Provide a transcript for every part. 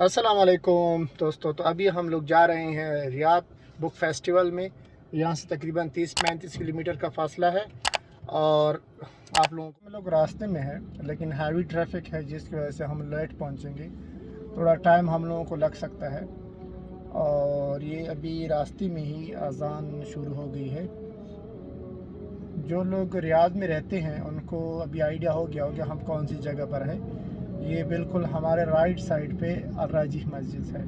अस्सलाम वालेकुम दोस्तों। तो अभी हम लोग जा रहे हैं रियाद बुक फेस्टिवल में। यहाँ से तकरीबन 30-35 किलोमीटर का फासला है और आप लोगों को हम लोग रास्ते में है, लेकिन हैवी ट्रैफिक है जिसकी वजह से हम लेट पहुँचेंगे। थोड़ा टाइम हम लोगों को लग सकता है और ये अभी रास्ते में ही अज़ान शुरू हो गई है। जो लोग रियाद में रहते हैं उनको अभी आइडिया हो गया होगा हम कौन सी जगह पर है। ये बिल्कुल हमारे राइट साइड पे अल राजी मस्जिद है।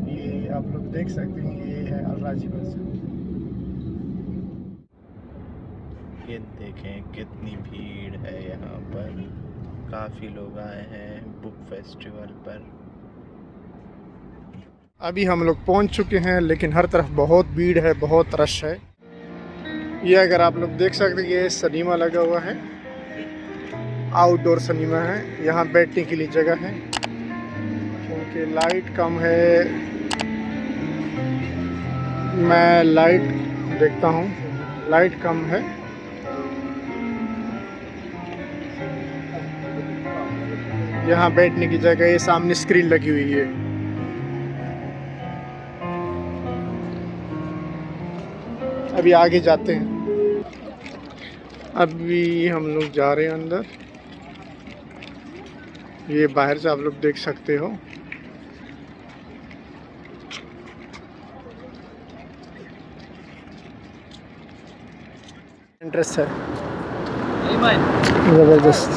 ये आप लोग देख सकते हैं, ये है अल राजी मस्जिद। ये देखें कितनी भीड़ है यहाँ पर। काफ़ी लोग आए हैं बुक फेस्टिवल पर। अभी हम लोग पहुंच चुके हैं, लेकिन हर तरफ बहुत भीड़ है, बहुत रश है। ये अगर आप लोग देख सकते हैं, ये सिनेमा लगा हुआ है, आउटडोर सिनेमा है। यहाँ बैठने के लिए जगह है क्योंकि लाइट कम है। मैं लाइट देखता हूँ, लाइट कम है। यहाँ बैठने की जगह है, सामने स्क्रीन लगी हुई है। अभी आगे जाते हैं। अभी हम लोग जा रहे हैं अंदर। ये बाहर से आप लोग देख सकते हो। इंटरेस्ट है ज़बरदस्त।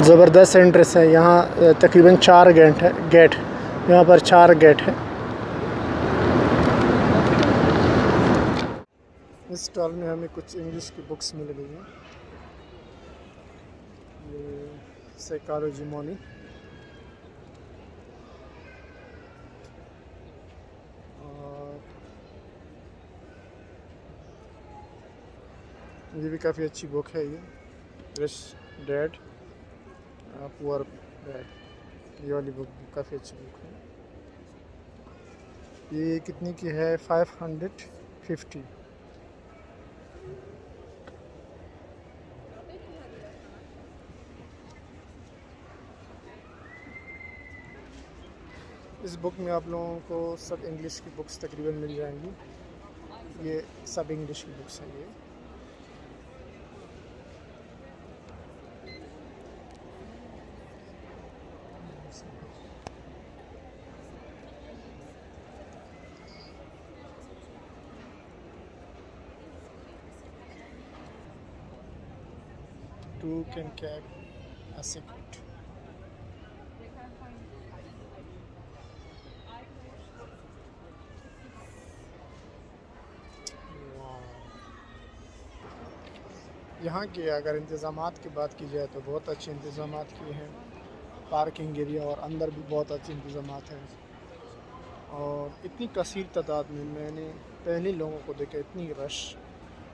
ज़बरदस्त एंट्रेंस है। यहाँ तकरीबन 4 गेट यहाँ पर 4 गेट है। इस स्टॉल में हमें कुछ इंग्लिश की बुक्स मिल गई हैं। ये साइकोलॉजी मॉर्निंग और ये भी काफ़ी अच्छी बुक है। ये रिच डैड पुअर डैड, ये वाली बुक भी काफ़ी अच्छी बुक है। ये कितनी की है? 550। इस बुक में आप लोगों को सब इंग्लिश की बुक्स तकरीबन मिल जाएंगी। ये सब इंग्लिश की बुक्स हैं ये। Two can keep a secret. यहाँ के अगर इंतज़ामात की बात की जाए तो बहुत अच्छे इंतज़ामात किए हैं। पार्किंग एरिया और अंदर भी बहुत अच्छे इंतज़ामात हैं। और इतनी कसीर तादाद में मैंने पहले लोगों को देखा, इतनी रश,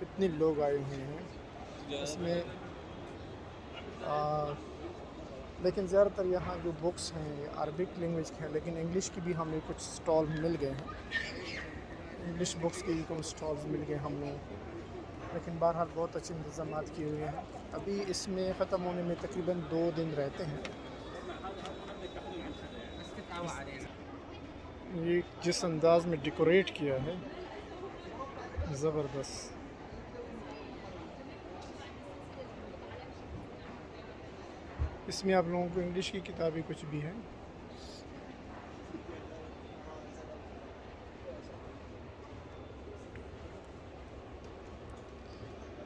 इतने लोग आए हुए हैं इसमें। लेकिन ज़्यादातर यहाँ जो बुक्स हैं अरबिक लैंग्वेज के हैं, लेकिन इंग्लिश की भी हमें कुछ स्टॉल मिल गए हैं। इंग्लिश बुक्स के भी कुछ स्टॉल्स मिल गए हम लोगों को। लेकिन बहरहाल बहुत अच्छे इंतज़ाम किए हुए हैं। अभी इसमें ख़त्म होने में तकरीबन 2 दिन रहते हैं। ये जिस अंदाज में डेकोरेट किया है, ज़बरदस्त। इसमें आप लोगों को इंग्लिश की किताबें कुछ भी हैं।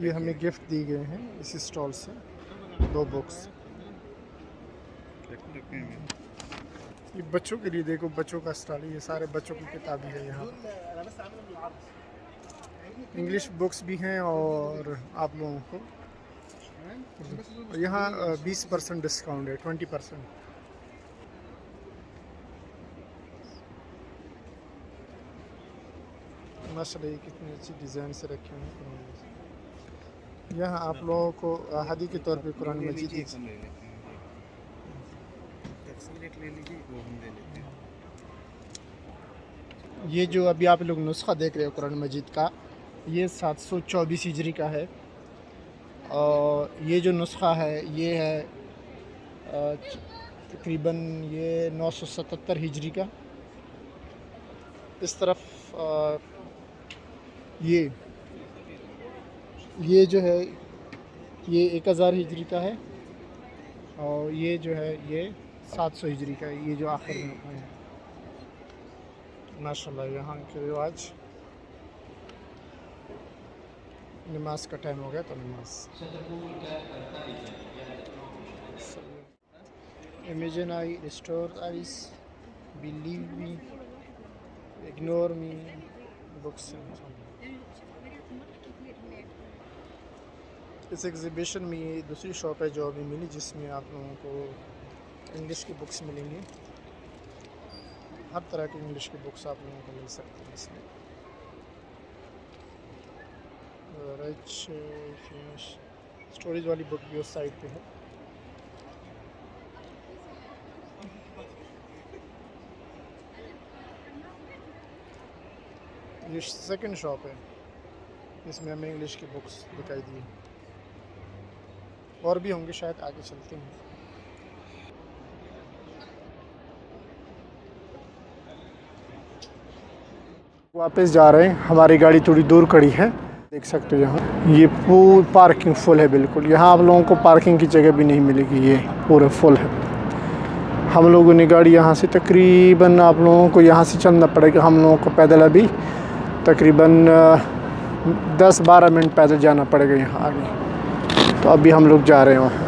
ये हमें गिफ्ट दी गए हैं इस स्टॉल से 2 बुक्स। ये बच्चों के लिए देखो, बच्चों का स्टॉल है। ये सारे बच्चों की किताबें हैं यहाँ। इंग्लिश बुक्स भी हैं और आप लोगों को यहाँ 20% डिस्काउंट है, 20%। माशाल्लाह ये कितनी अच्छी डिज़ाइन से रखे हुए हैं कुरान मजीद। यहाँ आप लोगों को हदी के तौर पे कुरान मजीद ले लेते हैं तफसीर एक ले लीजिए वो हम ले लेते हैं। ये जो अभी आप लोग नुस्खा देख रहे हो कुरान मजीद का, ये 724 हिजरी का है। और ये जो नुस्खा है ये है तकरीबन ये 977 हिजरी का। इस तरफ ये जो है ये 1000 हिजरी का है। और ये जो है ये 700 हिजरी का है। ये जो आखिर में है माशाल्लाह यहाँ के रिवाज। नमाज का टाइम हो गया तो नमाज। Imagine I restore ice believe me ignore me books. इस एग्ज़िबिशन में ये दूसरी शॉप है जो अभी मिली, जिसमें आप लोगों को इंग्लिश की बुक्स मिलेंगी। हर तरह की इंग्लिश की बुक्स आप लोगों को मिल सकती हैं इसमें। रिच फिनिश स्टोरीज वाली बुक भी उस साइड पे है। ये सेकंड शॉप है, इसमें हमें इंग्लिश की बुक्स दिखाई दी। और भी होंगे शायद, आगे चलते हैं। वापस जा रहे हैं, हमारी गाड़ी थोड़ी दूर खड़ी है, देख सकते हो। यहाँ ये पूरी पार्किंग फुल है बिल्कुल। यहाँ आप लोगों को पार्किंग की जगह भी नहीं मिलेगी, ये पूरा फुल है। हम लोगों ने गाड़ी यहाँ से तकरीबन आप लोगों को यहाँ से चलना पड़ेगा। हम लोगों को पैदल अभी तकरीबन 10-12 मिनट पैदल जाना पड़ेगा यहाँ आगे। तो अभी हम लोग जा रहे हैं वहाँ।